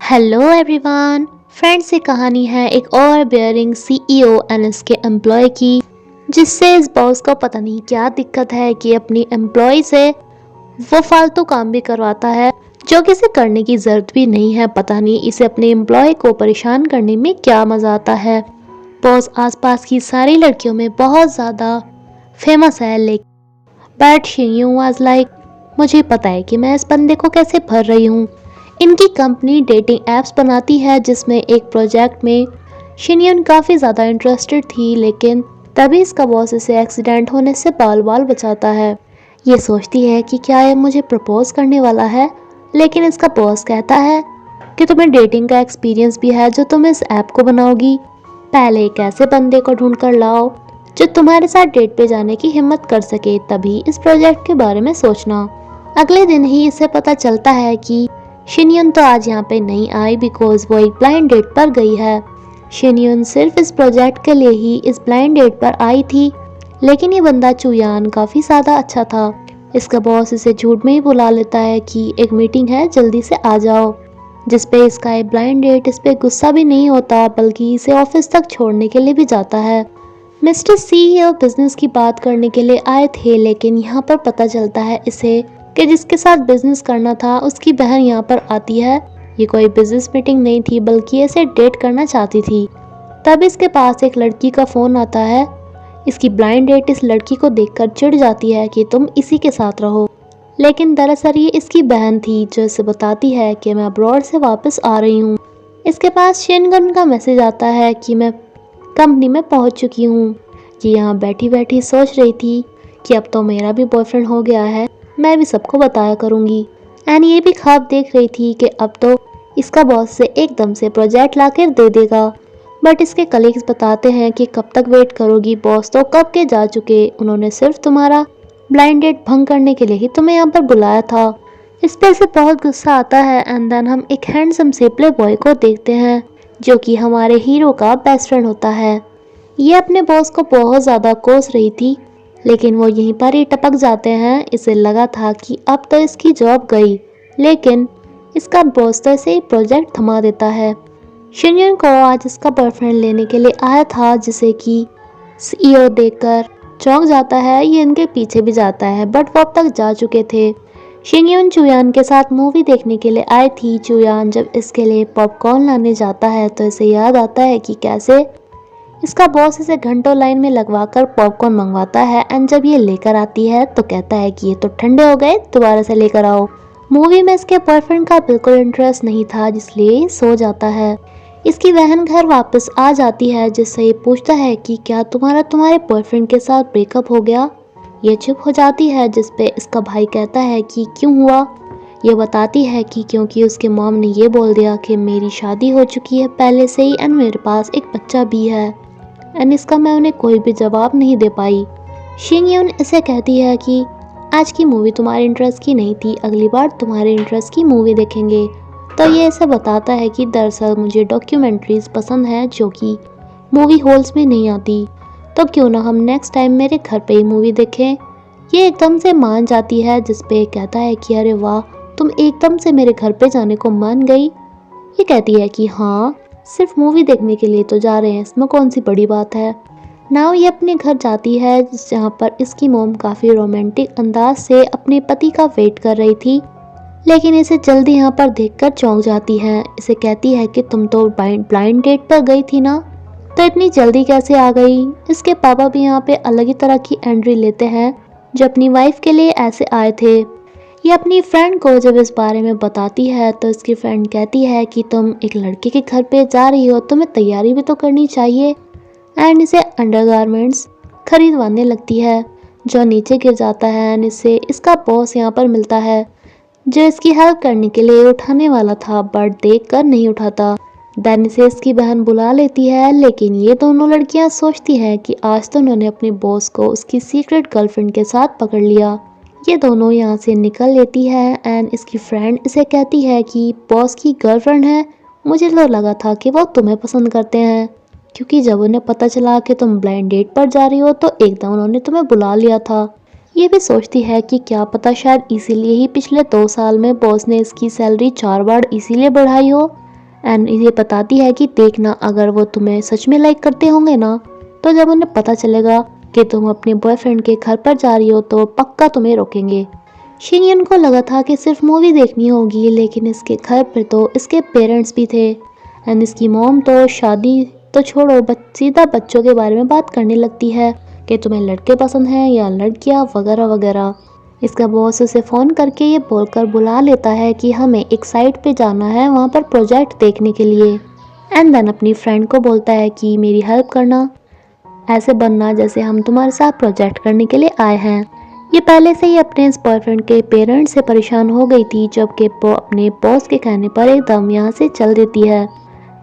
Hello everyone. Friends, ये कहानी है एक और बेयरिंग सीईओ एंड इसके एम्प्लॉय की, जिससे इस बॉस को पता नहीं क्या दिक्कत है कि अपनी एम्प्लॉय से वो फालतू काम भी करवाता है जो कि इसे करने की ज़रूरत भी नहीं है। पता नहीं इसे अपने एम्प्लॉय को परेशान करने में क्या मज़ा आता है। बॉस आसपास की सारी लड़कियों में बहुत ज़्यादा फेमस है, लेकिन बट शिंगयू वाज लाइक, मुझे पता है कि मैं इस बंदे को कैसे भर रही हूँ। इनकी कंपनी डेटिंग एप्स बनाती है, जिसमें एक प्रोजेक्ट में शिनयन काफ़ी ज़्यादा इंटरेस्टेड थी, लेकिन तभी इसका बॉस इसे एक्सीडेंट होने से बाल बाल बचाता है। ये सोचती है कि क्या ये मुझे प्रपोज करने वाला है, लेकिन इसका बॉस कहता है कि तुम्हें डेटिंग का एक्सपीरियंस भी है जो तुम इस ऐप को बनाओगी। पहले एक ऐसे बंदे को ढूंढ कर लाओ जो तुम्हारे साथ डेट पे जाने की हिम्मत कर सके, तभी इस प्रोजेक्ट के बारे में सोचना। अगले दिन ही इसे पता चलता है कि शिनयन तो आज यहाँ पे नहीं आई बिकॉज वो एक ब्लाइंड डेट पर गई है। शिनयन सिर्फ इस प्रोजेक्ट के लिए ही इस ब्लाइंड डेट पर आई थी, लेकिन ये बंदा चुयान काफ़ी ज़्यादा अच्छा था। इसका बॉस इसे झूठ में ही बुला लेता है कि एक मीटिंग है, जल्दी से आ जाओ, जिसपे इसका एक ब्लाइंड डेट इस पे गुस्सा भी नहीं होता बल्कि इसे ऑफिस तक छोड़ने के लिए भी जाता है। मिस्टर सीईओ बिजनेस की बात करने के लिए आए थे, लेकिन यहाँ पर पता चलता है इसे कि जिसके साथ बिजनेस करना था उसकी बहन यहाँ पर आती है। ये कोई बिजनेस मीटिंग नहीं थी बल्कि इसे डेट करना चाहती थी। तब इसके पास एक लड़की का फ़ोन आता है। इसकी ब्लाइंड डेट इस लड़की को देखकर चिढ़ जाती है कि तुम इसी के साथ रहो, लेकिन दरअसल ये इसकी बहन थी जो इसे बताती है कि मैं अब्रॉड से वापस आ रही हूँ। इसके पास शिनगन का मैसेज आता है कि मैं कंपनी में पहुँच चुकी हूँ। ये यहाँ बैठी बैठी सोच रही थी कि अब तो मेरा भी बॉयफ्रेंड हो गया है, मैं भी सबको बताया करूँगी। एंड ये भी ख्वाब देख रही थी कि अब तो इसका बॉस से एकदम से प्रोजेक्ट लाकर दे देगा। बट इसके कलीग्स बताते हैं कि कब तक वेट करोगी, बॉस तो कब के जा चुके, उन्होंने सिर्फ तुम्हारा ब्लाइंड डेट भंग करने के लिए ही तुम्हें यहाँ पर बुलाया था। इस पर से बहुत गुस्सा आता है। एंड देन हम एक हैंडसम से प्ले बॉय को देखते हैं जो कि हमारे हीरो का बेस्ट फ्रेंड होता है। ये अपने बॉस को बहुत ज़्यादा कोस रही थी, लेकिन वो यहीं पर ही टपक जाते हैं। इसे लगा था कि अब तो इसकी जॉब गई, लेकिन इसका बॉस तो इसे प्रोजेक्ट थमा देता है। शिनयन को आज इसका बॉयफ्रेंड लेने के लिए आया था, जिसे कि सीईओ देखकर चौंक जाता है। ये इनके पीछे भी जाता है, बट वो अब तक जा चुके थे। शिनयन चुयान के साथ मूवी देखने के लिए आई थी। चुयान जब इसके लिए पॉपकॉर्न लाने जाता है तो इसे याद आता है कि कैसे इसका बॉस इसे घंटों लाइन में लगवाकर पॉपकॉर्न मंगवाता है। एंड जब ये लेकर आती है तो कहता है कि ये तो ठंडे हो गए, दोबारा से लेकर आओ। मूवी में इसके बॉयफ्रेंड का बिल्कुल इंटरेस्ट नहीं था, जिसलिए सो जाता है। इसकी बहन घर वापस आ जाती है, जिससे ये पूछता है कि क्या तुम्हारे बॉयफ्रेंड के साथ ब्रेकअप हो गया। ये चुप हो जाती है, जिसपे इसका भाई कहता है कि क्यों हुआ। ये बताती है कि क्योंकि उसके मॉम ने ये बोल दिया कि मेरी शादी हो चुकी है पहले से ही एंड मेरे पास एक बच्चा भी है, एंड इसका मैं उन्हें कोई भी जवाब नहीं दे पाई। शिंगयून इसे कहती है कि आज की मूवी तुम्हारे इंटरेस्ट की नहीं थी, अगली बार तुम्हारे इंटरेस्ट की मूवी देखेंगे। तो ये इसे बताता है कि दरअसल मुझे डॉक्यूमेंट्रीज पसंद है जो कि मूवी हॉल्स में नहीं आती, तो क्यों ना हम नेक्स्ट टाइम मेरे घर पे ही मूवी देखें। ये एकदम से मान जाती है, जिसपे कहता है कि अरे वाह, तुम एकदम से मेरे घर पे जाने को मान गई। ये कहती है कि हाँ, सिर्फ मूवी देखने के लिए तो जा रहे हैं, इसमें कौन सी बड़ी बात है। नाउ ये अपने घर जाती है, जहाँ पर इसकी मोम काफ़ी रोमांटिक अंदाज से अपने पति का वेट कर रही थी, लेकिन इसे जल्दी यहाँ पर देखकर चौंक जाती है। इसे कहती है कि तुम तो ब्लाइंड डेट पर गई थी ना, तो इतनी जल्दी कैसे आ गई। इसके पापा भी यहाँ पे अलग ही तरह की एंट्री लेते हैं, जो अपनी वाइफ के लिए ऐसे आए थे। ये अपनी फ्रेंड को जब इस बारे में बताती है तो इसकी फ्रेंड कहती है कि तुम एक लड़के के घर पे जा रही हो, तुम्हें तैयारी भी तो करनी चाहिए। एंड इसे अंडरगारमेंट्स खरीदवाने लगती है, जो नीचे गिर जाता है। एंड इसे इसका बॉस यहाँ पर मिलता है, जो इसकी हेल्प करने के लिए उठाने वाला था, बट देख कर नहीं उठाता। देन इसे इसकी बहन बुला लेती है, लेकिन ये दोनों लड़कियां सोचती हैं कि आज तो उन्होंने अपने बॉस को उसकी सीक्रेट गर्लफ्रेंड के साथ पकड़ लिया। ये दोनों यहाँ से निकल लेती है। एंड इसकी फ्रेंड इसे कहती है कि बॉस की गर्लफ्रेंड है, मुझे तो लगा था कि वो तुम्हें पसंद करते हैं, क्योंकि जब उन्हें पता चला कि तुम ब्लाइंड डेट पर जा रही हो तो एकदम उन्होंने तुम्हें बुला लिया था। ये भी सोचती है कि क्या पता शायद इसीलिए ही पिछले 2 साल में बॉस ने इसकी सैलरी 4 बार इसीलिए बढ़ाई हो, एंड ये बताती है कि देखना अगर वो तुम्हें सच में लाइक करते होंगे ना, तो जब उन्हें पता चलेगा कि तुम अपने बॉयफ्रेंड के घर पर जा रही हो तो पक्का तुम्हें रोकेंगे। शिनयन को लगा था कि सिर्फ मूवी देखनी होगी, लेकिन इसके घर पर तो इसके पेरेंट्स भी थे एंड इसकी मॉम तो शादी तो छोड़ो सीधा बच्चों के बारे में बात करने लगती है कि तुम्हें लड़के पसंद हैं या लड़कियां वगैरह वगैरह। इसका बॉस उसे फ़ोन करके ये बोलकर बुला लेता है कि हमें एक साइट पे जाना है वहाँ पर प्रोजेक्ट देखने के लिए। एंड देन अपनी फ्रेंड को बोलता है कि मेरी हेल्प करना, ऐसे बनना जैसे हम तुम्हारे साथ प्रोजेक्ट करने के लिए आए हैं। ये पहले से ही अपने इस बॉयफ्रेंड के पेरेंट्स से परेशान हो गई थी, जबकि वो अपने बॉस के कहने पर एकदम यहाँ से चल देती है।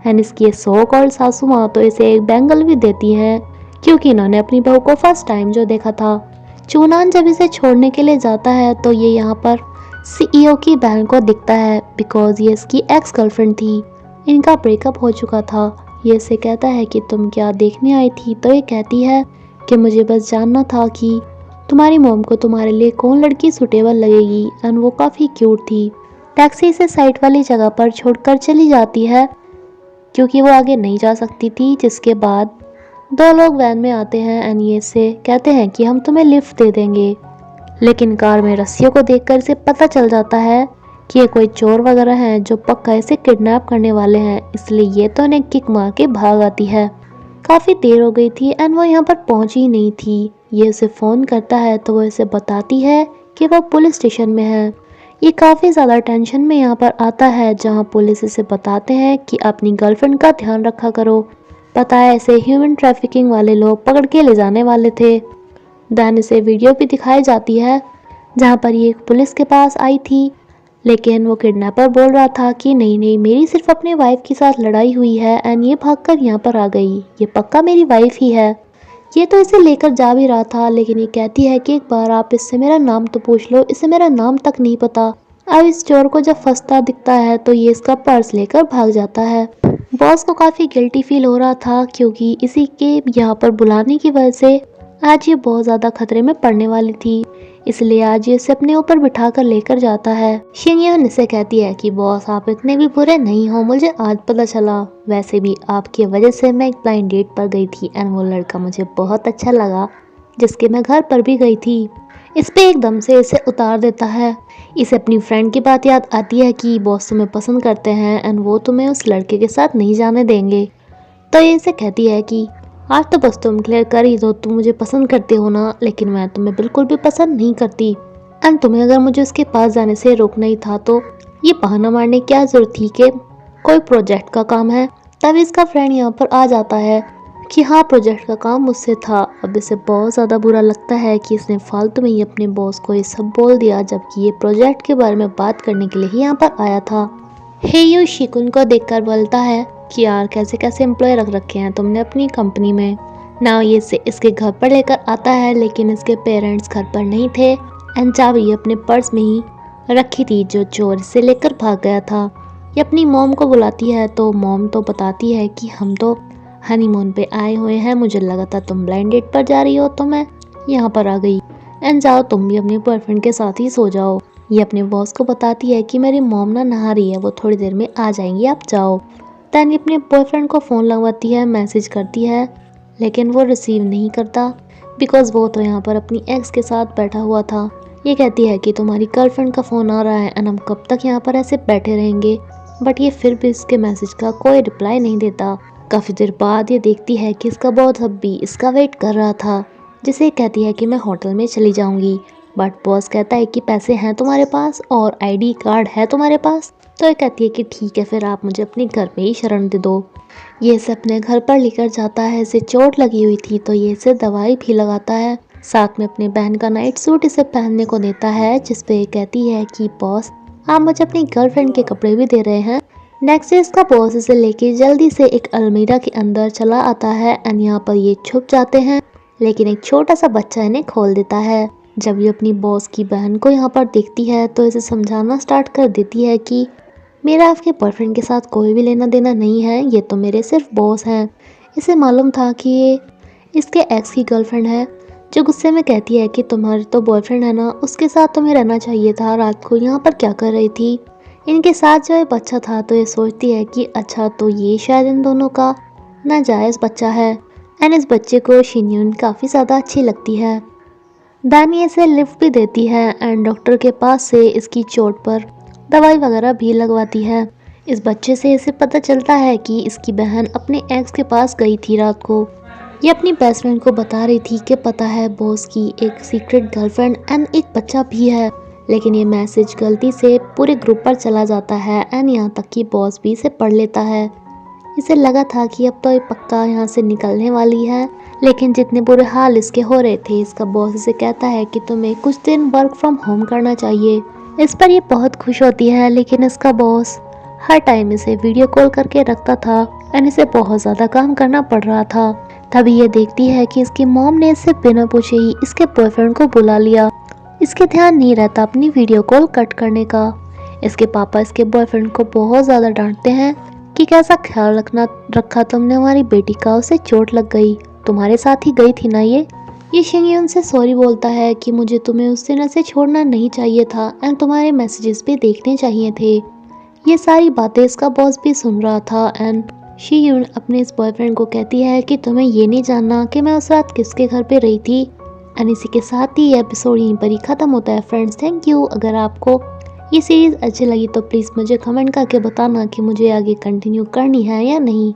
एंड इसकी सो कॉल्ड सासू माँ तो इसे एक बैंगल भी देती है, क्योंकि इन्होंने अपनी बहू को फर्स्ट टाइम जो देखा था। चूनान जब इसे छोड़ने के लिए जाता है तो ये यहाँ पर सीईओ की बहन को दिखता है, बिकॉज ये इसकी एक्स गर्लफ्रेंड थी, इनका ब्रेकअप हो चुका था। ये इसे कहता है कि तुम क्या देखने आई थी, तो ये कहती है कि मुझे बस जानना था कि तुम्हारी मॉम को तुम्हारे लिए कौन लड़की सुटेबल लगेगी। एंड वो काफ़ी क्यूट थी। टैक्सी से साइट वाली जगह पर छोड़कर चली जाती है, क्योंकि वो आगे नहीं जा सकती थी। जिसके बाद दो लोग वैन में आते हैं एंड ये से कहते हैं कि हम तुम्हें लिफ्ट दे देंगे, लेकिन कार में रस्सियों को देखकर इसे पता चल जाता है कि ये कोई चोर वगैरह हैं जो पक्का इसे किडनैप करने वाले हैं, इसलिए ये तो उन्हें किक मार के भाग आती है। काफ़ी देर हो गई थी एंड वो यहाँ पर पहुँची ही नहीं थी। ये उसे फ़ोन करता है तो वो इसे बताती है कि वो पुलिस स्टेशन में है। ये काफ़ी ज़्यादा टेंशन में यहाँ पर आता है, जहाँ पुलिस इसे बताते हैं कि अपनी गर्लफ्रेंड का ध्यान रखा करो, पता है ऐसे ह्यूमन ट्रैफिकिंग वाले लोग पकड़ के ले जाने वाले थे। दैन इसे वीडियो भी दिखाई जाती है जहाँ पर ये पुलिस के पास आई थी, लेकिन वो किडनैपर बोल रहा था कि नहीं नहीं, मेरी सिर्फ अपने वाइफ के साथ लड़ाई हुई है एंड ये भागकर यहाँ पर आ गई, ये पक्का मेरी वाइफ ही है। ये तो इसे लेकर जा भी रहा था, लेकिन ये कहती है कि एक बार आप इससे मेरा नाम तो पूछ लो, इसे मेरा नाम तक नहीं पता। अब इस चोर को जब फंसता दिखता है तो ये इसका पर्स लेकर भाग जाता है। बॉस को काफ़ी गिल्टी फील हो रहा था, क्योंकि इसी के यहाँ पर बुलाने की वजह से आज ये बहुत ज़्यादा खतरे में पड़ने वाली थी, इसलिए आज ये इसे अपने ऊपर बिठा कर लेकर जाता है। शिंगयन इसे कहती है कि बॉस आप इतने भी बुरे नहीं हो, मुझे आज पता चला, वैसे भी आपकी वजह से मैं एक ब्लाइंड डेट पर गई थी एंड वो लड़का मुझे बहुत अच्छा लगा, जिसके मैं घर पर भी गई थी। इस पे एकदम से इसे उतार देता है। इसे अपनी फ्रेंड की बात याद आती है कि बॉस तुम्हें पसंद करते हैं एंड वो तुम्हें उस लड़के के साथ नहीं जाने देंगे। तो ये इसे कहती है कि आज तो बस तुम क्लियर कर ही दो, तुम मुझे पसंद करते हो ना, लेकिन मैं तुम्हें बिल्कुल भी पसंद नहीं करती एंड तुम्हें अगर मुझे उसके पास जाने से रोकना ही था तो ये बहाना मारने की क्या जरूरत थी कि कोई प्रोजेक्ट का काम है। तभी इसका फ्रेंड यहाँ पर आ जाता है कि हाँ प्रोजेक्ट का काम मुझसे था। अब इसे बहुत ज़्यादा बुरा लगता है कि इसने फालतू में ही अपने बॉस को ये सब बोल दिया, जबकि ये प्रोजेक्ट के बारे में बात करने के लिए ही यहाँ पर आया था। हेयू शिकुन को देखकर बोलता है कि यार कैसे कैसे एम्प्लॉय रख रखे हैं तुमने अपनी कंपनी में। ना ये इसे इसके घर पर लेकर आता है, लेकिन इसके पेरेंट्स घर पर नहीं थे एंड चाबी अपने पर्स में ही रखी थी जो चोर से लेकर भाग गया था। ये अपनी मॉम को बुलाती है तो मॉम तो बताती है कि हम तो हनीमून पे आए हुए हैं, मुझे लगा था तुम ब्लाइंड डेट पर जा रही हो तो मैं यहाँ पर आ गई एंड जाओ तुम भी अपने बॉयफ्रेंड के साथ ही सो जाओ। ये अपने बॉस को बताती है कि मेरी मॉम ना नहा रही है, वो थोड़ी देर में आ जाएंगी, आप जाओ। दैन ये अपने बॉयफ्रेंड को फ़ोन लगवाती है, मैसेज करती है, लेकिन वो रिसीव नहीं करता बिकॉज वो तो यहाँ पर अपनी एक्स के साथ बैठा हुआ था। ये कहती है कि तुम्हारी गर्लफ्रेंड का फ़ोन आ रहा है एंड हम कब तक यहाँ पर ऐसे बैठे रहेंगे, बट ये फिर भी इसके मैसेज का कोई रिप्लाई नहीं देता। काफ़ी देर बाद ये देखती है कि इसका बॉस अब भी इसका वेट कर रहा था, जिसे कहती है कि मैं होटल में चली जाऊंगी, बट बॉस कहता है कि पैसे हैं तुम्हारे पास और आईडी कार्ड है तुम्हारे पास। तो ये कहती है कि ठीक है फिर आप मुझे अपने घर में ही शरण दे दो। ये इसे अपने घर पर लेकर जाता है, इसे चोट लगी हुई थी तो ये इसे दवाई भी लगाता है, साथ में अपने बहन का नाइट सूट इसे पहनने को देता है, जिसपे ये कहती है कि बॉस आप मुझे अपनी गर्लफ्रेंड के कपड़े भी दे रहे हैं। नेक्स्ट इसका बॉस इसे लेके जल्दी से एक अलमीरा के अंदर चला आता है एंड यहाँ पर ये छुप जाते हैं, लेकिन एक छोटा सा बच्चा इन्हें खोल देता है। जब ये अपनी बॉस की बहन को यहाँ पर देखती है तो इसे समझाना स्टार्ट कर देती है कि मेरा आपके बॉयफ्रेंड के साथ कोई भी लेना देना नहीं है, ये तो मेरे सिर्फ बॉस हैं। इसे मालूम था कि ये इसके एक्स की गर्लफ्रेंड है, जो गुस्से में कहती है कि तुम्हारे तो बॉयफ्रेंड है ना, उसके साथ तुम्हें रहना चाहिए था, रात को यहाँ पर क्या कर रही थी। इनके साथ जो ये बच्चा था तो ये सोचती है कि अच्छा तो ये शायद इन दोनों का नाजायज़ बच्चा है एंड इस बच्चे को शिनयून काफ़ी ज़्यादा अच्छी लगती है। दानी इसे लिफ्ट भी देती है एंड डॉक्टर के पास से इसकी चोट पर दवाई वगैरह भी लगवाती है। इस बच्चे से इसे पता चलता है कि इसकी बहन अपने एक्स के पास गई थी रात को। ये अपनी बेस्ट फ्रेंड को बता रही थी कि पता है बॉस की एक सीक्रेट गर्लफ्रेंड एंड एक बच्चा भी है, लेकिन ये मैसेज गलती से पूरे ग्रुप पर चला जाता है एंड यहाँ तक कि बॉस भी इसे पढ़ लेता है। इसे लगा था कि अब तो ये पक्का यहाँ से निकलने वाली है, लेकिन जितने बुरे हाल इसके हो रहे थे इसका बॉस इसे कहता है कि तुम्हें कुछ दिन वर्क फ्रॉम होम करना चाहिए। इस पर ये बहुत खुश होती है, लेकिन इसका बॉस हर टाइम इसे वीडियो कॉल करके रखता था एंड इसे बहुत ज़्यादा काम करना पड़ रहा था। तभी ये देखती है कि इसकी मॉम ने इसे बिना पूछे ही इसके बॉयफ्रेंड को बुला लिया। इसके ध्यान नहीं रहता अपनी वीडियो कॉल कट करने का। इसके पापा इसके बॉयफ्रेंड को बहुत ज़्यादा डांटते हैं कि कैसा ख्याल रखा तुमने हमारी बेटी का, उसे चोट लग गई, तुम्हारे साथ ही गई थी ना ये शिंगयून से सॉरी बोलता है कि मुझे तुम्हें उस दिन ऐसे छोड़ना नहीं चाहिए था एंड तुम्हारे मैसेजेस भी देखने चाहिए थे। ये सारी बातें इसका बॉस भी सुन रहा था एंड शिंगयून अपने इस बॉयफ्रेंड को कहती है कि तुम्हें ये नहीं जानना कि मैं उस रात किसके घर पे रही थी। एंड इसी के साथ ही ये एपिसोड यहीं पर ही ख़त्म होता है फ्रेंड्स। Thank you. अगर आपको ये सीरीज़ अच्छी लगी तो प्लीज़ मुझे कमेंट करके बताना कि मुझे आगे कंटिन्यू करनी है या नहीं।